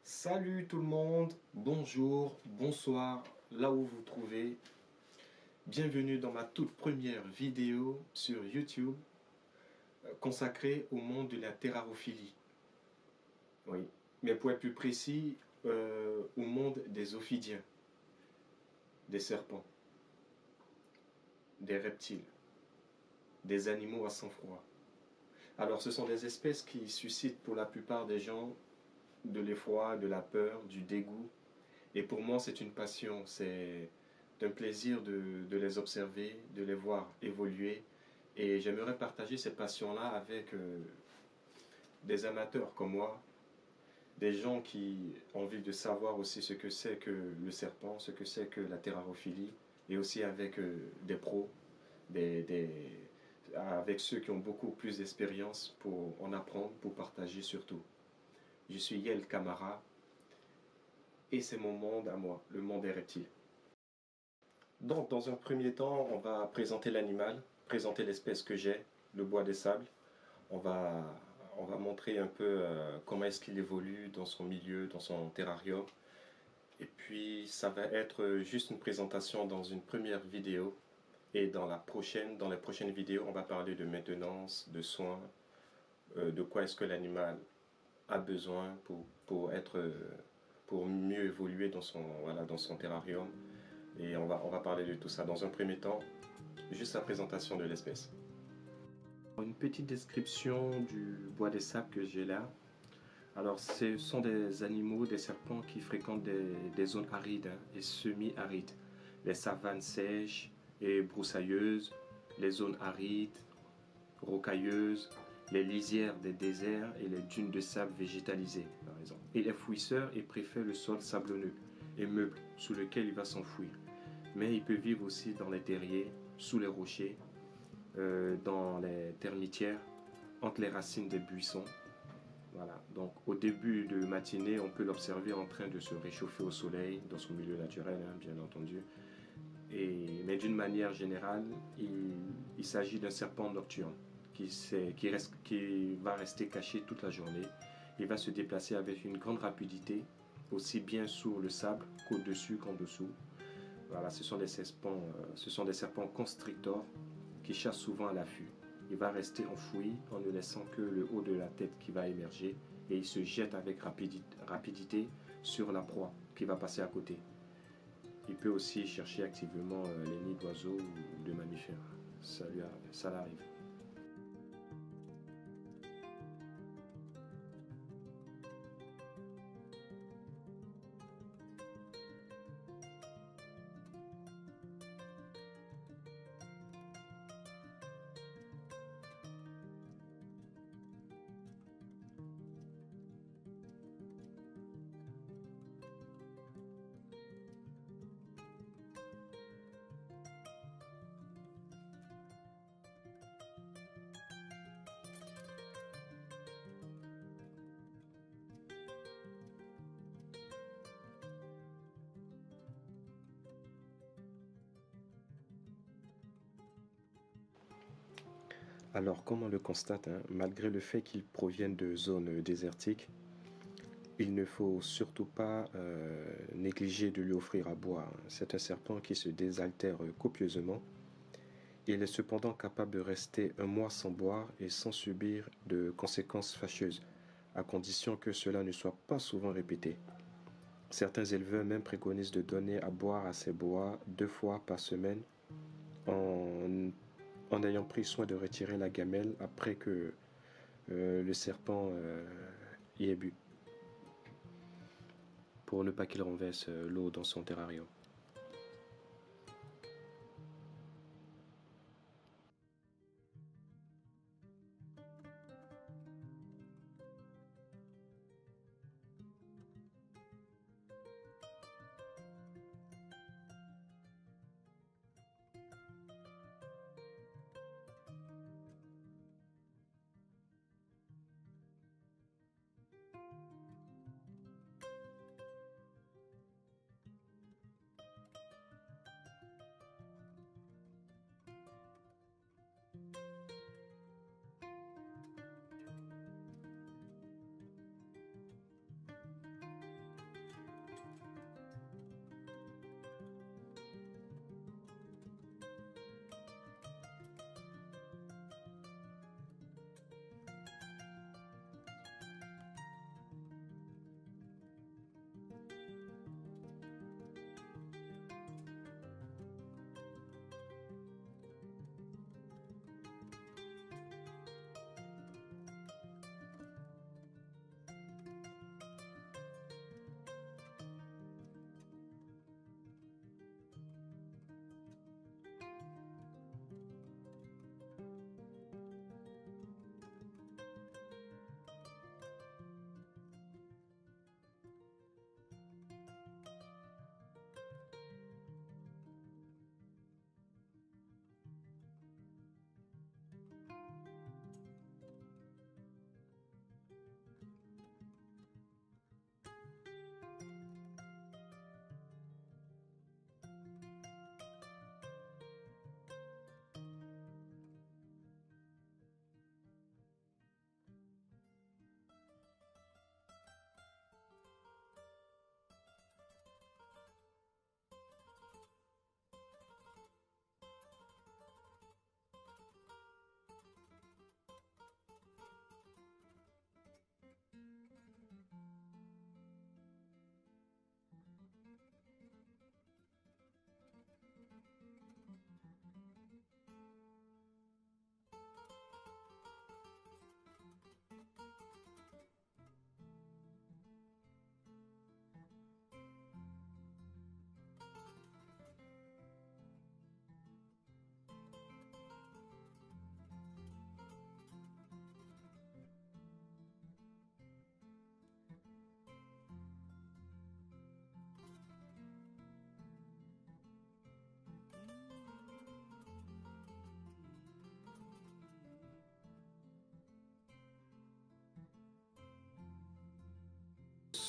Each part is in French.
Salut tout le monde, bonjour, bonsoir, là où vous vous trouvez. Bienvenue dans ma toute première vidéo sur YouTube consacrée au monde de la terrarophilie. Oui, mais pour être plus précis, au monde des ophidiens, des serpents, des reptiles, des animaux à sang-froid. Alors ce sont des espèces qui suscitent pour la plupart des gens de l'effroi, de la peur, du dégoût. Et pour moi, c'est une passion, c'est un plaisir de les observer, de les voir évoluer. Et j'aimerais partager cette passion-là avec des amateurs comme moi, des gens qui ont envie de savoir aussi ce que c'est que le serpent, ce que c'est que la terrarophilie, et aussi avec des pros, avec ceux qui ont beaucoup plus d'expérience pour en apprendre, pour partager surtout. Je suis Yel Kamara, et c'est mon monde à moi, le monde des reptiles. Donc, dans un premier temps, on va présenter l'animal, présenter l'espèce que j'ai, le bois des sables. On va, on va montrer un peu comment est-ce qu'il évolue dans son milieu, dans son terrarium. Et puis, ça va être juste une présentation dans une première vidéo. Et dans les prochaines vidéos, on va parler de maintenance, de soins, de quoi est-ce que l'animal a besoin pour mieux évoluer dans voilà, dans son terrarium. Et on va parler de tout ça. Dans un premier temps, juste la présentation de l'espèce. Une petite description du bois des sables que j'ai là. Alors, ce sont des animaux, des serpents qui fréquentent des zones arides et semi-arides. Les savanes sèches et broussailleuses, les zones arides, rocailleuses, les lisières des déserts et les dunes de sable végétalisées, par exemple. Il est fouisseur et préfère le sol sablonneux et meuble sous lequel il va s'enfouir. Mais il peut vivre aussi dans les terriers, sous les rochers, dans les termitières, entre les racines des buissons. Voilà. Donc au début de matinée, on peut l'observer en train de se réchauffer au soleil, dans son milieu naturel, hein, bien entendu. Mais d'une manière générale, il s'agit d'un serpent nocturne qui va rester caché toute la journée. Il va se déplacer avec une grande rapidité, aussi bien sur le sable qu'au-dessus qu'en dessous. Voilà, ce sont des serpents constrictors qui chasse souvent à l'affût. Il va rester enfoui en ne laissant que le haut de la tête qui va émerger et il se jette avec rapidité sur la proie qui va passer à côté. Il peut aussi chercher activement les nids d'oiseaux ou de mammifères. Ça l'arrive. Alors, comme on le constate, hein, malgré le fait qu'ils proviennent de zones désertiques, il ne faut surtout pas négliger de lui offrir à boire. C'est un serpent qui se désaltère copieusement. Il est cependant capable de rester un mois sans boire et sans subir de conséquences fâcheuses, à condition que cela ne soit pas souvent répété. Certains éleveurs même préconisent de donner à boire à ces bois 2 fois par semaine en, en ayant pris soin de retirer la gamelle après que le serpent y ait bu, pour ne pas qu'il renverse l'eau dans son terrarium.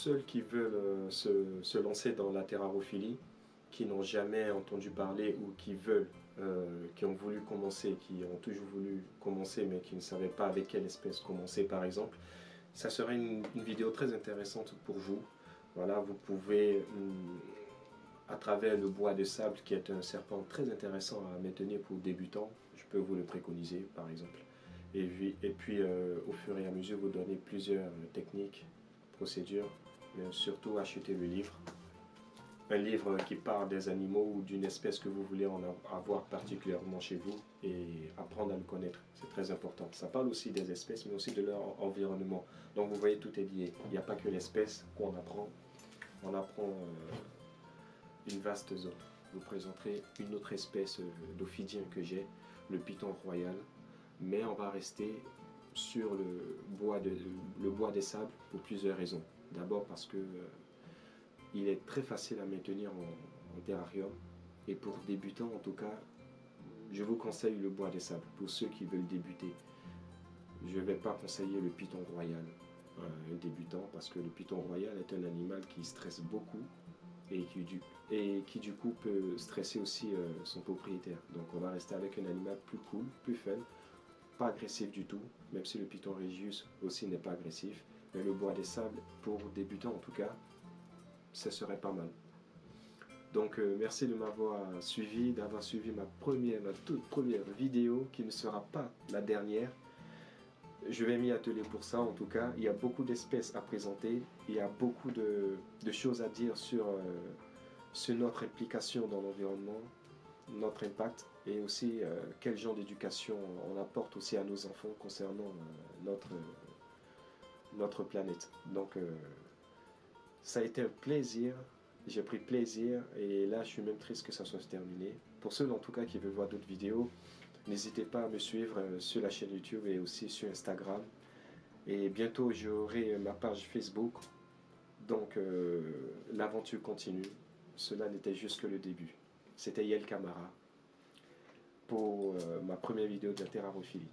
ceux qui veulent se lancer dans la terrarophilie, qui n'ont jamais entendu parler ou qui ont voulu commencer, qui ont toujours voulu commencer mais qui ne savaient pas avec quelle espèce commencer par exemple, ça serait une vidéo très intéressante pour vous. Voilà, vous pouvez, à travers le bois de sable qui est un serpent très intéressant à maintenir pour débutants, je peux vous le préconiser par exemple. Et puis au fur et à mesure, vous donner plusieurs techniques, procédures, mais surtout acheter le livre. Un livre qui parle des animaux ou d'une espèce que vous voulez en avoir particulièrement chez vous et apprendre à le connaître. C'est très important. Ça parle aussi des espèces, mais aussi de leur environnement. Donc vous voyez, tout est lié. Il n'y a pas que l'espèce qu'on apprend. On apprend une vaste zone. Je vous présenterai une autre espèce d'ophidien que j'ai, le python royal. Mais on va rester sur le bois des sables pour plusieurs raisons. D'abord parce que il est très facile à maintenir en terrarium. Et pour débutants, en tout cas, je vous conseille le bois des sables pour ceux qui veulent débuter. Je ne vais pas conseiller le python royal à un débutant parce que le python royal est un animal qui stresse beaucoup et qui du coup peut stresser aussi son propriétaire. Donc on va rester avec un animal plus cool, plus fun, pas agressif du tout, même si le python regius aussi n'est pas agressif. Mais le bois des sables, pour débutants en tout cas, ce serait pas mal. Donc merci de m'avoir suivi, d'avoir suivi ma toute première vidéo qui ne sera pas la dernière. Je vais m'y atteler pour ça en tout cas. Il y a beaucoup d'espèces à présenter, il y a beaucoup de choses à dire sur notre implication dans l'environnement, notre impact et aussi quel genre d'éducation on apporte aussi à nos enfants concernant notre planète. Donc ça a été un plaisir, j'ai pris plaisir et là je suis même triste que ça soit terminé. Pour ceux en tout cas qui veulent voir d'autres vidéos, n'hésitez pas à me suivre sur la chaîne YouTube et aussi sur Instagram. Et bientôt j'aurai ma page Facebook, donc l'aventure continue. Cela n'était juste que le début. C'était Yael Camara pour ma première vidéo de la terrarophilie.